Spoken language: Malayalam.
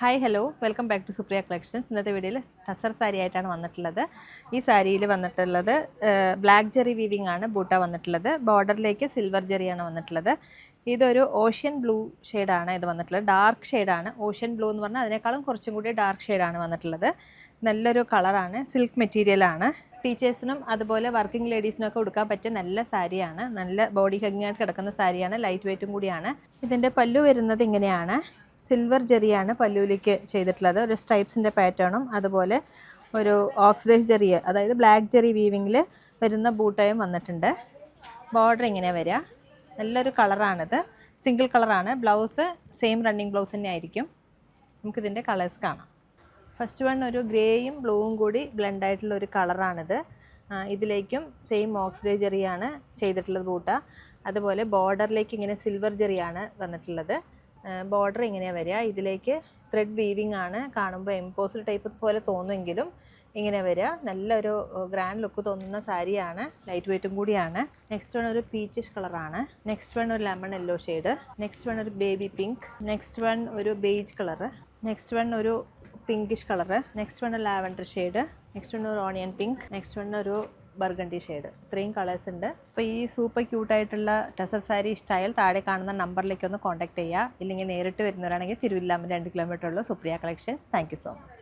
Hi hello welcome back to Supriya collections. ഇന്നത്തെ വീഡിയോയിൽ ടസർ സാരി ആയിട്ടാണ് വന്നിട്ടുള്ളത്. ഈ സാരിയിൽ വന്നിട്ടുള്ളത് ബ്ലാക്ക് ജെറി വീവിംഗ് ആണ് ബൂട്ട വന്നിട്ടുള്ളത്. ബോർഡറിലേക്ക് സിൽവർ ജെറിയാണ് വന്നിട്ടുള്ളത്. ഇതൊരു ഓഷ്യൻ ബ്ലൂ ഷെയ്ഡാണ് ഇത് വന്നിട്ടുള്ളത്. ഡാർക്ക് ഷെയ്ഡാണ്. ഓഷ്യൻ ബ്ലൂ എന്ന് പറഞ്ഞാൽ അതിനേക്കാളും കുറച്ചും കൂടി ഡാർക്ക് ഷെയ്ഡാണ് വന്നിട്ടുള്ളത്. നല്ലൊരു കളറാണ്. സിൽക്ക് മെറ്റീരിയലാണ്. ടീച്ചേഴ്സിനും അതുപോലെ വർക്കിംഗ് ലേഡീസിനൊക്കെ കൊടുക്കാൻ പറ്റിയ നല്ല സാരിയാണ്. നല്ല ബോഡി ഹഗ്ഗിങ് ആയിട്ട് കിടക്കുന്ന സാരിയാണ്. ലൈറ്റ് വെയ്റ്റും കൂടിയാണ്. ഇതിൻ്റെ പല്ലു വരുന്നത് ഇങ്ങനെയാണ്. സിൽവർ ജെറിയാണ് പല്ലുവിലേക്ക് ചെയ്തിട്ടുള്ളത്. ഒരു സ്ട്രൈപ്സിൻ്റെ പാറ്റേണും അതുപോലെ ഒരു ഓക്സിഡൈസ് ജെറി, അതായത് ബ്ലാക്ക് ജെറി വീവിങ്ങിൽ വരുന്ന ബൂട്ടയും വന്നിട്ടുണ്ട്. ബോർഡർ ഇങ്ങനെ വരിക. നല്ലൊരു കളറാണിത്. സിംഗിൾ കളറാണ്. ബ്ലൗസ് സെയിം റണ്ണിങ് ബ്ലൗസ് തന്നെ ആയിരിക്കും. നമുക്കിതിൻ്റെ കളേഴ്സ് കാണാം. ഫസ്റ്റ് വൺ ഒരു ഗ്രേയും ബ്ലൂവും കൂടി ബ്ലെൻഡായിട്ടുള്ള ഒരു കളറാണിത്. ഇതിലേക്കും സെയിം ഓക്സിഡൈസ് ജെറിയാണ് ചെയ്തിട്ടുള്ളത് ബൂട്ട. അതുപോലെ ബോർഡറിലേക്ക് ഇങ്ങനെ സിൽവർ ജെറിയാണ് വന്നിട്ടുള്ളത്. ബോർഡർ ഇങ്ങനെയാണ് വരിക. ഇതിലേക്ക് ത്രെഡ് വീവിംഗ് ആണ്. കാണുമ്പോൾ എംപോസ്ഡ് ടൈപ്പ് പോലെ തോന്നുമെങ്കിലും ഇങ്ങനെ വരിക. നല്ലൊരു ഗ്രാൻഡ് ലുക്ക് തോന്നുന്ന സാരിയാണ്. ലൈറ്റ് വെയ്റ്റും കൂടിയാണ്. നെക്സ്റ്റ് വൺ ഒരു പീച്ചിഷ് കളറാണ്. നെക്സ്റ്റ് വൺ ഒരു lemon yellow shade. Next one ഒരു ബേബി പിങ്ക്. നെക്സ്റ്റ് വൺ ഒരു ബേജ് കളറ്. നെക്സ്റ്റ് വൺ ഒരു പിങ്കിഷ് കളറ്. നെക്സ്റ്റ് വൺ ഒരു ലാവൻഡർ ഷെയ്ഡ്. നെക്സ്റ്റ് വൺ ഒരു ഓണിയൻ പിങ്ക്. നെക്സ്റ്റ് വൺ ഒരു ബർഗണ്ടി ഷെയ്ഡ്. ഇത്രയും കളേഴ്സ് ഉണ്ട്. അപ്പോൾ ഈ സൂപ്പർ ക്യൂട്ടായിട്ടുള്ള ടസർ സാരി ഇഷ്ടമായാൽ താഴെ കാണുന്ന നമ്പറിലേക്ക് ഒന്ന് കോൺടാക്ട് ചെയ്യുക. ഇല്ലെങ്കിൽ നേരിട്ട് വരുന്നവരാണെങ്കിൽ തിരുവില്ലാമല 2 കിലോമീറ്റർ ഉള്ള Supriya collections. Thank you so much.